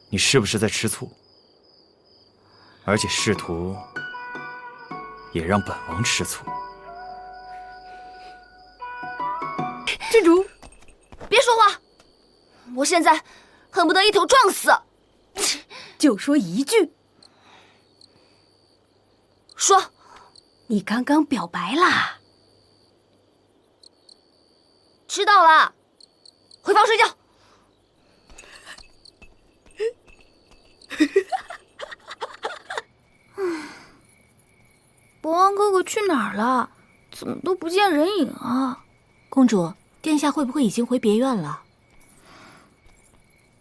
你是不是在吃醋？而且试图也让本王吃醋？郡主，别说话，我现在恨不得一头撞死。就说一句，说，你刚刚表白啦。知道了，回房睡觉。博王哥哥去哪儿了？怎么都不见人影啊？公主，殿下会不会已经回别院了？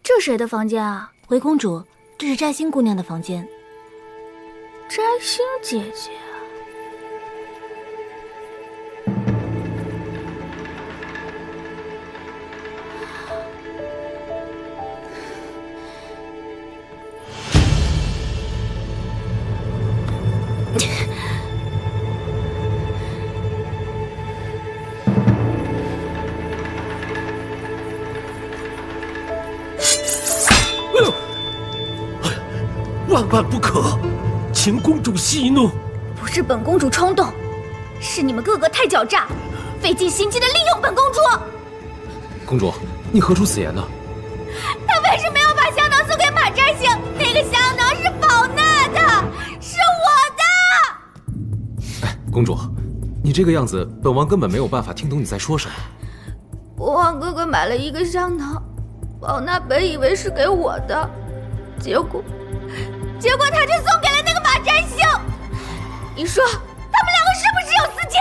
这谁的房间啊？回公主，这是摘星姑娘的房间。摘星姐姐。万万不可，请公主息怒。不是本公主冲动，是你们哥哥太狡诈，费尽心机的利用本公主。公主，你何出此言呢？他为什么要把香囊送给马摘星？那个香囊是宝娜的，是我的。哎，公主，你这个样子，本王根本没有办法听懂你在说什么。博王哥哥买了一个香囊，宝娜本以为是给我的。结果他却送给了那个马占星。你说他们两个是不是有私情？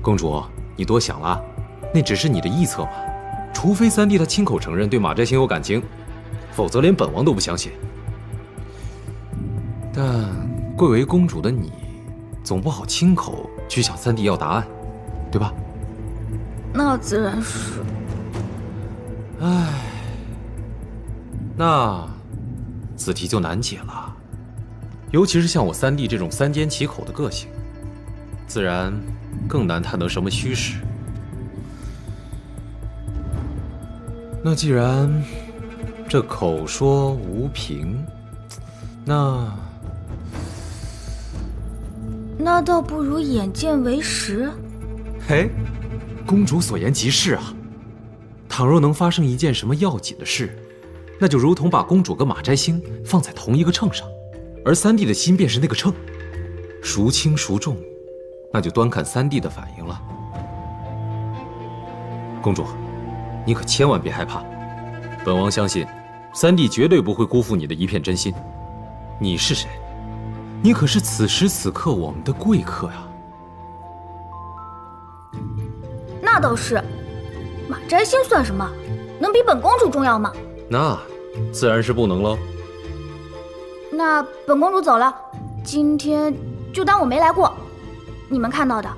公主，你多想了，那只是你的臆测嘛。除非三弟他亲口承认对马摘星有感情，否则连本王都不相信。但贵为公主的你，总不好亲口去向三弟要答案，对吧？那自然是。唉，那此题就难解了。尤其是像我三弟这种三缄其口的个性，自然更难探得什么虚实。那既然这口说无凭，那倒不如眼见为实。嘿，公主所言极是啊。倘若能发生一件什么要紧的事，那就如同把公主跟马摘星放在同一个秤上，而三弟的心便是那个秤，孰轻孰重，那就端看三弟的反应了。公主，你可千万别害怕，本王相信，三弟绝对不会辜负你的一片真心。你是谁？你可是此时此刻我们的贵客呀。那倒是，马摘星算什么？能比本公主重要吗？那自然是不能喽。那本公主走了，今天就当我没来过。你们看到的，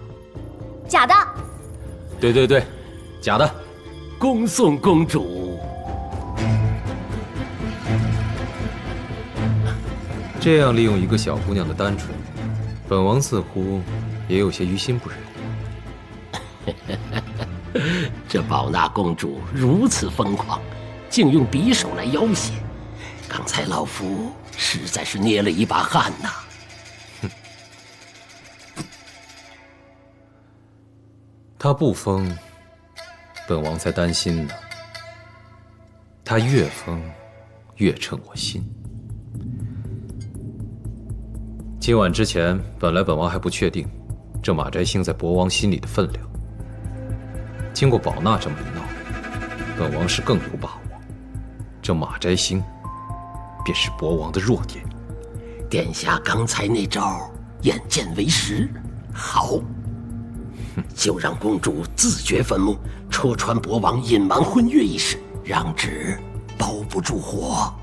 假的。对，假的。恭送公主。这样利用一个小姑娘的单纯，本王似乎也有些于心不忍。这宝娜公主如此疯狂，竟用匕首来要挟，刚才老夫实在是捏了一把汗呐。她不疯，本王才担心呢。她越疯，越称我心。今晚之前，本来本王还不确定这马摘星在博王心里的分量。经过宝娜这么一闹，本王是更有把握，这马摘星便是博王的弱点。殿下刚才那招眼见为实，好，就让公主自掘坟墓，戳穿博王隐瞒婚约一事，让纸包不住火。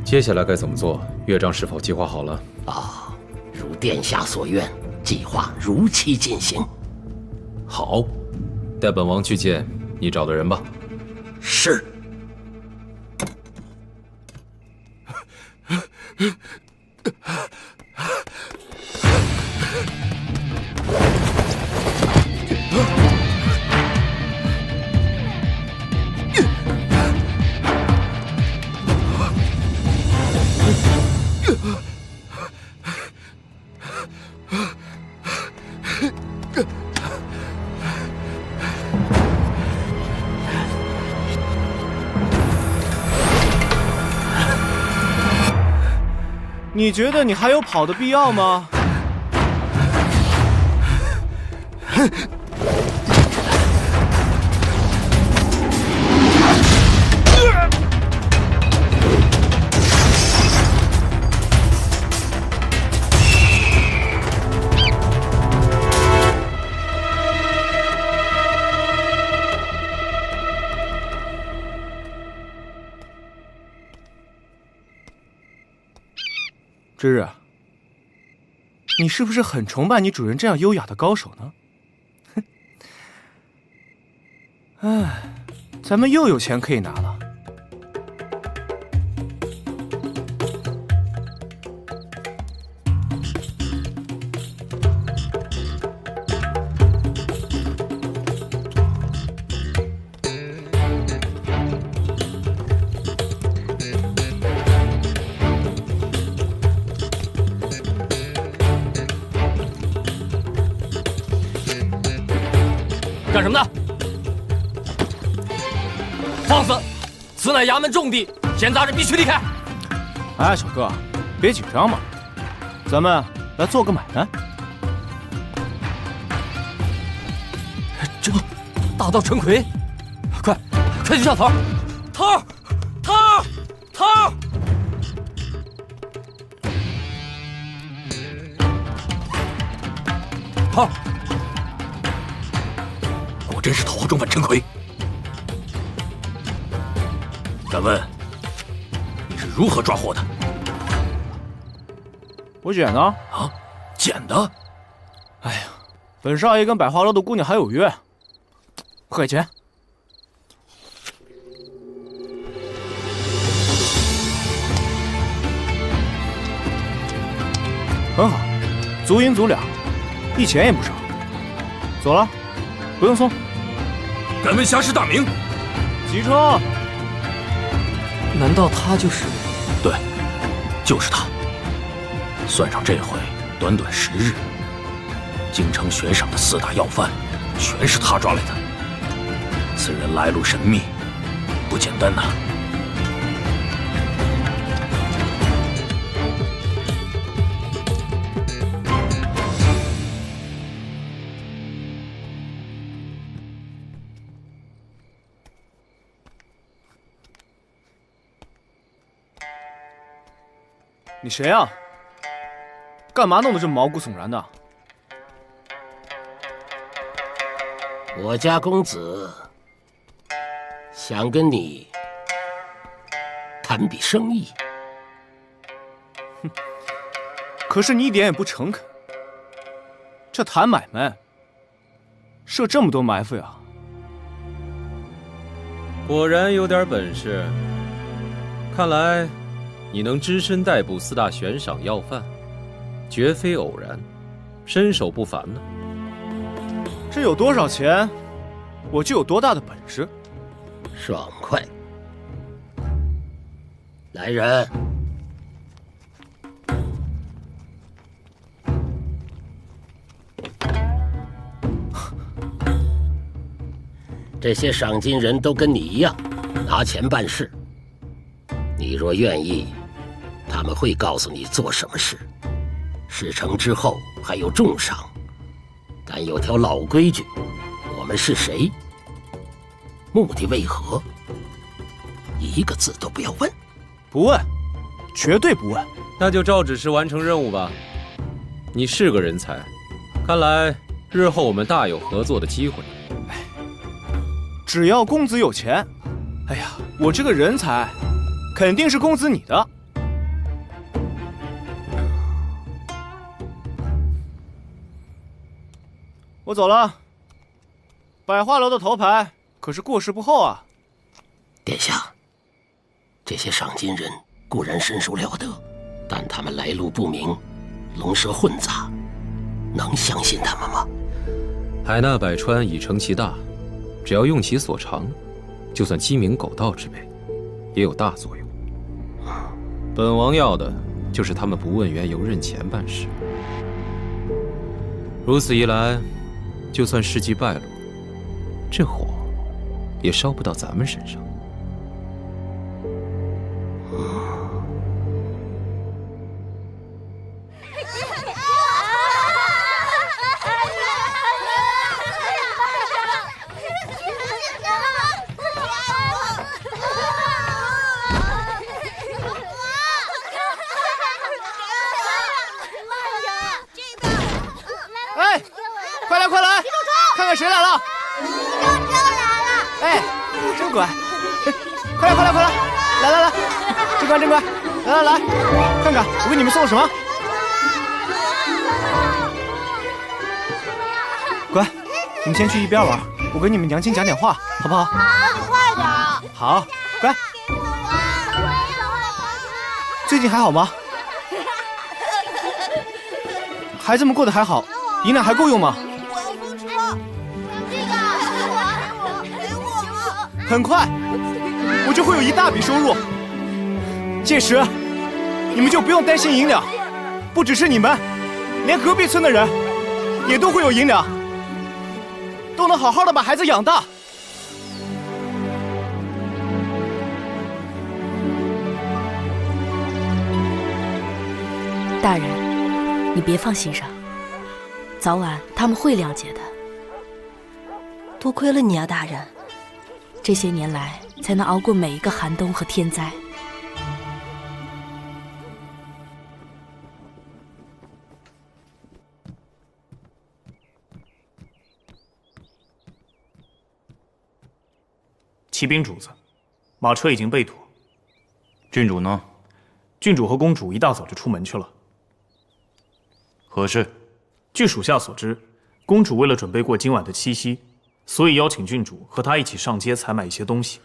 接下来该怎么做？乐章是否计划好了？啊，如殿下所愿，计划如期进行。好，带本王去见你找的人吧。是。你觉得你还有跑的必要吗？芝日，你是不是很崇拜你主人这样优雅的高手呢？哼，哎，咱们又有钱可以拿了。干什么的？放肆！此乃衙门重地，闲杂人必须离开。哎，小哥，别紧张嘛，咱们来做个买卖。这大盗陈奎，快去叫头！头！果真是头号重犯陈奎。敢问，你是如何抓获的？我捡的。啊，捡的？哎呀，本少爷跟百花楼的姑娘还有约，不给钱。很好，足银足两，一钱也不少。走了，不用送。敢问侠士大名？吉冲。难道他就是？对，就是他。算上这回，短短10日，京城悬赏的4大要犯，全是他抓来的。此人来路神秘，不简单呐。你谁啊？干嘛弄得这么毛骨悚然的？我家公子想跟你谈笔生意。哼，可是你一点也不诚恳。这谈买卖，设这么多埋伏呀？果然有点本事。看来你能只身逮捕4大悬赏要犯，绝非偶然，身手不凡呢。这有多少钱，我就有多大的本事。爽快！来人！这些赏金人都跟你一样，拿钱办事。你若愿意，他们会告诉你做什么事。事成之后还有重赏。但有条老规矩，我们是谁，目的为何，一个字都不要问。不问，绝对不问。那就照指示完成任务吧。你是个人才，看来日后我们大有合作的机会。只要公子有钱，哎呀，我这个人才，肯定是公子你的。我走了。百花楼的头牌可是过世不候啊。殿下，这些赏金人固然身手了得，但他们来路不明，龙蛇混杂，能相信他们吗？海纳百川，已成其大，只要用其所长，就算鸡鸣狗盗之辈，也有大作用。本王要的就是他们不问缘由，认钱办事。如此一来，就算事迹败露，这火也烧不到咱们身上。哎，快来快来，看看谁来了！哎，真乖！快来快来快来！来来来，真乖真乖！来来来，看看我给你们送了什么。乖，你们先去一边玩，我跟你们娘亲讲点话，好不好？你快点！好，乖。最近还好吗？孩子们过得还好，银两还够用吗？我要租车，这个给我！很快，我就会有一大笔收入。届时，你们就不用担心银两，不只是你们，连隔壁村的人也都会有银两，都能好好的把孩子养大。大人，你别放心上，早晚他们会谅解的。多亏了你啊，大人，这些年来才能熬过每一个寒冬和天灾。骑兵主子，马车已经备妥。郡主呢？郡主和公主一大早就出门去了。何事？据属下所知，公主为了准备过今晚的七夕，所以邀请郡主和她一起上街采买一些东西。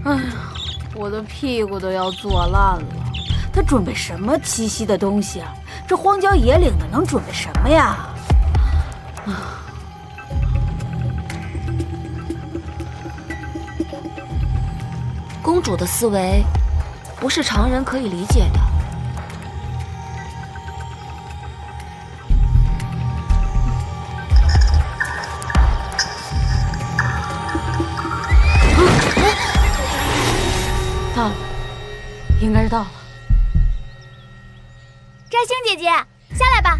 哎呀，我的屁股都要坐烂了。他准备什么七夕的东西啊？这荒郊野岭的能准备什么呀？公主的思维不是常人可以理解的。到了，应该是到了。摘星姐姐，下来吧。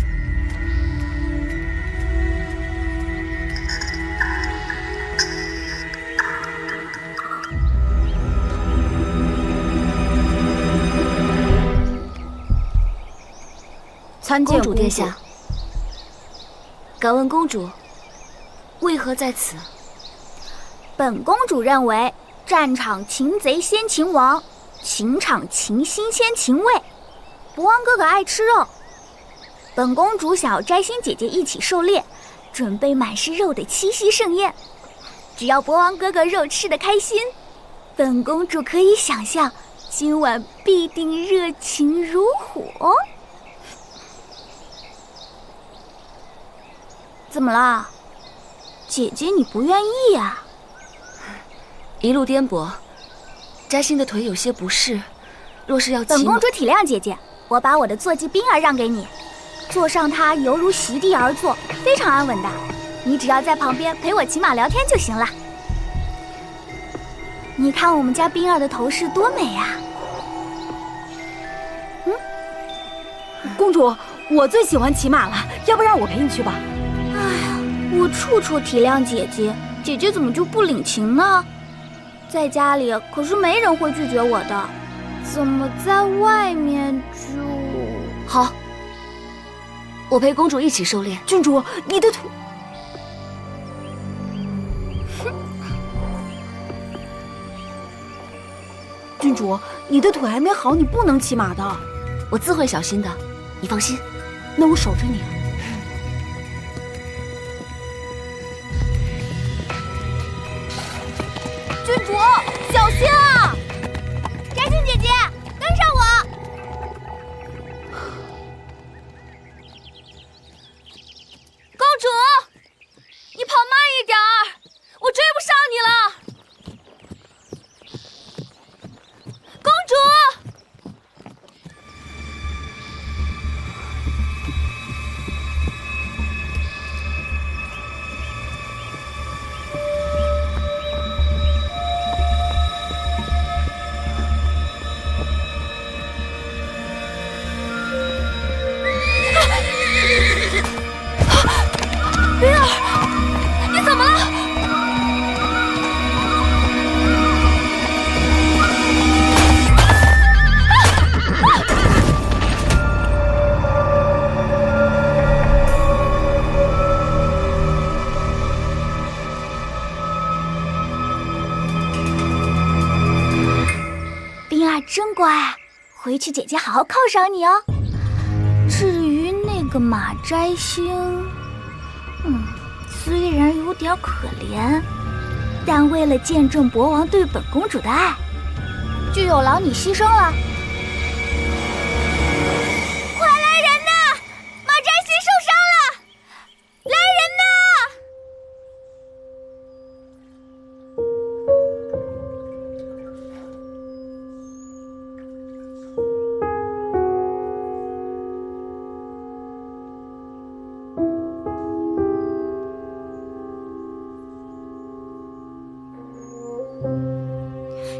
参见公主殿下，敢问公主为何在此？本公主认为，战场擒贼先擒王，情场擒心先擒味。博王哥哥爱吃肉，本公主想要摘星姐姐一起狩猎，准备满是肉的七夕盛宴。只要博王哥哥肉吃得开心，本公主可以想象，今晚必定热情如火。怎么了，姐姐？你不愿意啊？一路颠簸，摘星的腿有些不适。若是要骑马，本公主体谅姐姐，我把我的坐骑冰儿让给你，坐上它犹如席地而坐，非常安稳的。你只要在旁边陪我骑马聊天就行了。你看我们家冰儿的头饰多美啊！公主，我最喜欢骑马了，要不然我陪你去吧。哎呀，我处处体谅姐姐，姐姐怎么就不领情呢？在家里可是没人会拒绝我的，怎么在外面就……好，我陪公主一起狩猎。郡主，你的腿……郡主，你的腿还没好，你不能骑马的。我自会小心的，你放心。那我守着你。郡主，小心啊！摘星姐姐，跟上我！公主，你跑慢一点儿，我追不上你了。公主。冰儿，你怎么了？冰儿真乖，回去姐姐好好犒赏你哦。至于那个马摘星，虽然有点可怜，但为了见证博王对本公主的爱，就有劳你牺牲了。快来人呐！马摘星受伤了！来人呐！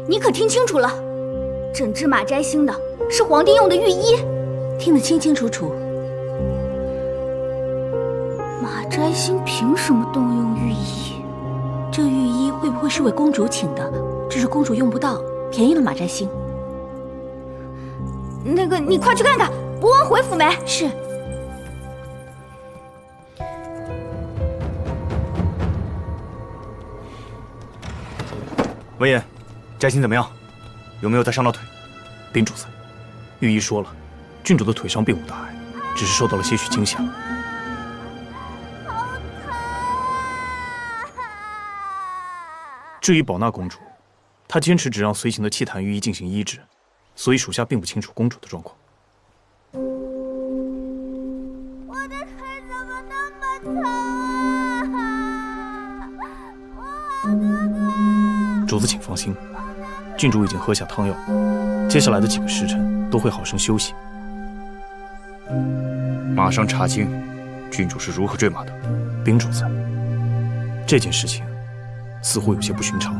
你可听清楚了，整只马摘星的是皇帝用的御衣，听得清清楚楚。马摘星凭什么动用御医？这御医会不会是为公主请的？只是公主用不到，便宜了马摘星。那个，你快去看看，博王回府没？是。文言，摘星怎么样？有没有再伤到腿？禀主子，御医说了，郡主的腿伤并无大碍，只是受到了些许惊吓。至于宝娜公主，她坚持只让随行的契檀御医进行医治，所以属下并不清楚公主的状况。我的腿怎么那么疼啊！博王哥哥，主子请放心，郡主已经喝下汤药，接下来的几个时辰都会好生休息。马上查清郡主是如何坠马的。禀主子，这件事情似乎有些不寻常。